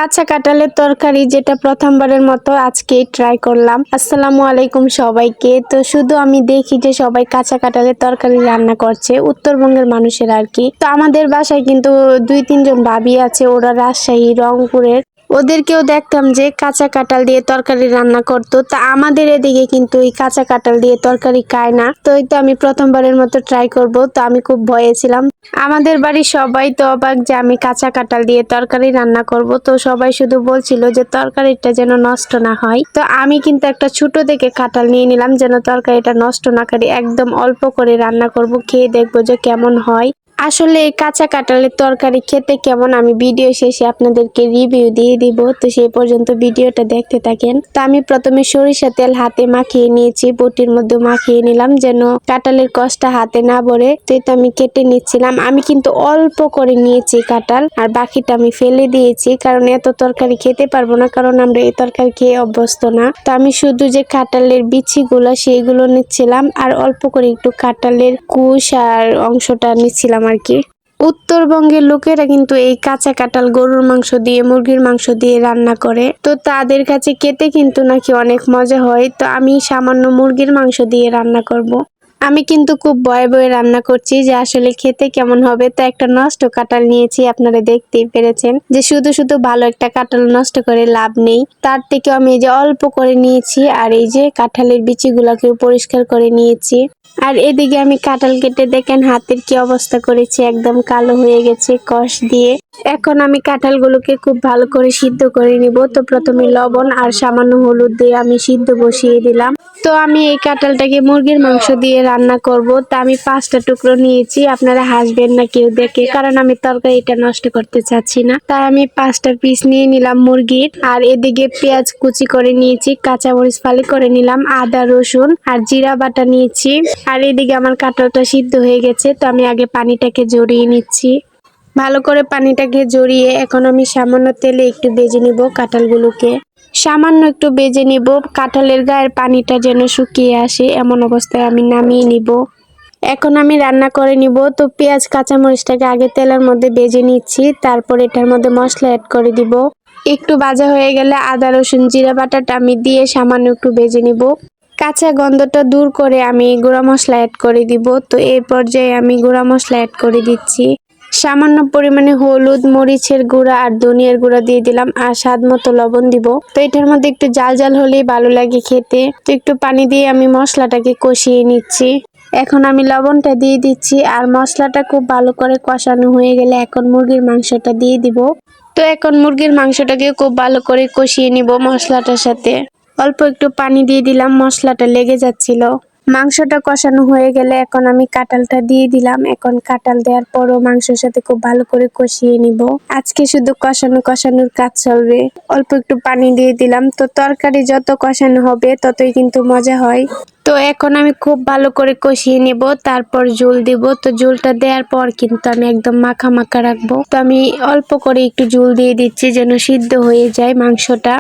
কাঁচা কাঁঠালের তরকারি, যেটা প্রথমবারের মতো আজকেই ট্রাই করলাম। আসসালামু আলাইকুম সবাইকে। তো শুধু আমি দেখি যে সবাই কাঁচা কাঁঠালের তরকারি রান্না করছে, উত্তরবঙ্গের মানুষের আর কি। তো আমাদের বাসায় কিন্তু 2-3 জন ভাবি আছে, ওরা রাজশাহী, রংপুরের। ওদেরকেও দেখতাম যে কাঁচা কাঁঠাল দিয়ে তরকারি রান্না করতো। তা আমাদের এদিকে কিন্তু এই কাঁচা কাঁঠাল দিয়ে তরকারি খায় না। তো এই তো আমি প্রথমবারের মতো ট্রাই করব। তো আমি খুব ভয়ে ছিলাম। আমাদের বাড়ির সবাই তো অবাক যে আমি কাঁচা কাঁঠাল দিয়ে তরকারি রান্না করব। তো সবাই শুধু বলছিল যে তরকারিটা যেন নষ্ট না হয়। তো আমি কিন্তু একটা ছোট দেখে কাঁঠাল নিয়ে নিলাম, যেন তরকারিটা নষ্ট না করি। একদম অল্প করে রান্না করব, খেয়ে দেখবো যে কেমন হয়। আসলে এই কাঁচা কাঁঠালের তরকারি খেতে কেমন আমি ভিডিও শেষে আপনাদেরকে রিভিউ দিয়ে দিব। তো সেই পর্যন্ত ভিডিওটা দেখতে থাকেন। তো আমি প্রথমে সরিষা তেল হাতে মাখিয়ে নিয়েছি, বটির মধ্যে মাখিয়ে নিলাম যেন কাঁঠালের কষটা হাতে না পড়ে। তো এটা আমি কেটে নিচ্ছিলাম। আমি কিন্তু অল্প করে নিয়েছি কাঁঠাল, আর বাকিটা আমি ফেলে দিয়েছি, কারণ এত তরকারি খেতে পারবো না, কারণ আমরা এই তরকারি খেয়ে অভ্যস্ত না। তো আমি শুধু যে কাঁঠালের বিচিগুলো সেইগুলো নিচ্ছিলাম, আর অল্প করে একটু কাঁঠালের কুশ আর অংশটা নিচ্ছিলাম আর কি। উত্তরবঙ্গের লোকেরা কিন্তু এই কাঁচা কাঁঠাল গরুর মাংস দিয়ে, মুরগির মাংস দিয়ে রান্না করে। তো তাদের কাছে খেতে কিন্তু নাকি অনেক মজা হয়। তো আমি সামান্য মুরগির মাংস দিয়ে রান্না করব। আমি কিন্তু খুব ভয়ে ভয়ে রান্না করছি যে আসলে খেতে কেমন হবে। তো একটা নষ্ট কাঁঠাল নিয়েছি, আপনারা দেখতেই পেরেছেন যে শুধু শুধু ভালো একটা কাঁঠাল নষ্ট করে লাভ নেই। তার থেকে আমি এই যে অল্প করে নিয়েছি, আর এই যে কাঁঠালের বিচিগুলোকে পরিষ্কার করে নিয়েছি। আর এদিকে আমি কাঁঠাল কেটে দেখেন হাতের কি অবস্থা করেছি, একদম কালো হয়ে গেছে কষ দিয়ে। এখন আমি কাঁঠালগুলোকে খুব ভালো করে সিদ্ধ করে নিব। তো প্রথমে লবণ আর সামান্য হলুদ দিয়ে আমি সিদ্ধ বসিয়ে দিলাম। তো আমি এই কাঁঠালটাকে মুরগির মাংস দিয়ে রান্না করব। তা আমি 5টা টুকরো নিয়েছি, আপনারা হাসবেন না কেউ দেখে, কারণ আমি তরকারিটা নষ্ট করতে চাচ্ছি না। তাই আমি 5টা পিস নিয়ে নিলাম মুরগির। আর এদিকে পেঁয়াজ কুচি করে নিয়েছি, কাঁচামরিচ ফালি করে নিলাম, আদা রসুন আর জিরা বাটা নিয়েছি। আর এদিকে আমার কাঁঠালটা সিদ্ধ হয়ে গেছে। তো আমি আগে পানিটাকে ঝরিয়ে নিচ্ছি। ভালো করে পানিটাকে ঝরিয়ে এখন আমি সামান্য তেলে একটু ভেজে নিব কাঁঠালগুলোকে। সামান্য একটু ভেজে নিব, কাঁঠালের গায়ের পানিটা যেন শুকিয়ে আসে, এমন অবস্থায় আমি নামিয়ে নিব। এখন আমি রান্না করে নিব। তো পেঁয়াজ কাঁচামরিচটাকে আগে তেলের মধ্যে ভেজে নিচ্ছি, তারপর এটার মধ্যে মশলা অ্যাড করে দিব। একটু ভাজা হয়ে গেলে আদা রসুন জিরা বাটাটা আমি দিয়ে সামান্য একটু ভেজে নিব। কাঁচা গন্ধটা দূর করে আমি গুঁড়া মশলা অ্যাড করে দিব। তো এই পর্যায়ে আমি গুঁড়া মশলা অ্যাড করে দিচ্ছি। সামান্য পরিমাণে হলুদ, মরিচের গুঁড়া আর ধনিয়ার গুঁড়া দিয়ে দিলাম, আর স্বাদ মতো লবণ দিব। তো এটার মধ্যে একটু জাল জাল হলেই ভালো লাগে খেতে। তো একটু পানি দিয়ে আমি মশলাটাকে কষিয়ে নিচ্ছি। এখন আমি লবণটা দিয়ে দিচ্ছি, আর মশলাটা খুব ভালো করে কষানো হয়ে গেলে এখন মুরগির মাংসটা দিয়ে দিব। তো এখন মুরগির মাংসটাকে খুব ভালো করে কষিয়ে নিব মশলাটার সাথে। অল্প একটু পানি দিয়ে দিলাম, মশলাটা লেগে যাচ্ছিল। মাংসটা কষানো হয়ে গেলে এখন আমি কাঁঠালটা দিয়ে দিলাম। এখন কাঁঠাল দেওয়ার পরও মাংসের সাথে খুব ভালো করে কষিয়ে নিব। আজকে শুধু কষানোর কাজ চলবে। অল্প একটু পানি দিয়ে দিলাম। তো তরকারি যত কষানো হবে ততই কিন্তু মজা হয়। তো এখন আমি খুব ভালো করে কষিয়ে নিব, তারপর ঝোল দিব। তো ঝোলটা দেওয়ার পর কিন্তু আমি একদম মাখা মাখা রাখবো। তো আমি অল্প করে একটু ঝোল দিয়ে দিচ্ছি যেন সিদ্ধ হয়ে যায় মাংসটা।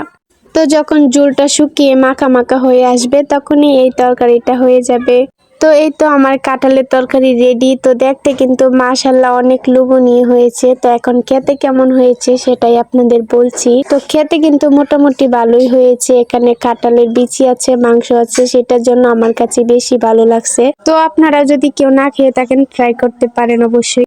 তো যখন ঝোলটা শুকিয়ে মাখা মাখা হয়ে আসবে তখনই এই তরকারিটা হয়ে যাবে। তো এই তো আমার কাঁঠালের তরকারি রেডি। তো দেখতে কিন্তু মাশাআল্লাহ অনেক লোভনীয় হয়েছে। তো এখন খেতে কেমন হয়েছে সেটাই আপনাদের বলছি। তো খেতে কিন্তু মোটামুটি ভালোই হয়েছে। এখানে কাঁঠালের বিচি আছে, মাংস আছে, সেটার জন্য আমার কাছে বেশি ভালো লাগছে। তো আপনারা যদি কেউ না খেয়ে থাকেন ট্রাই করতে পারেন অবশ্যই।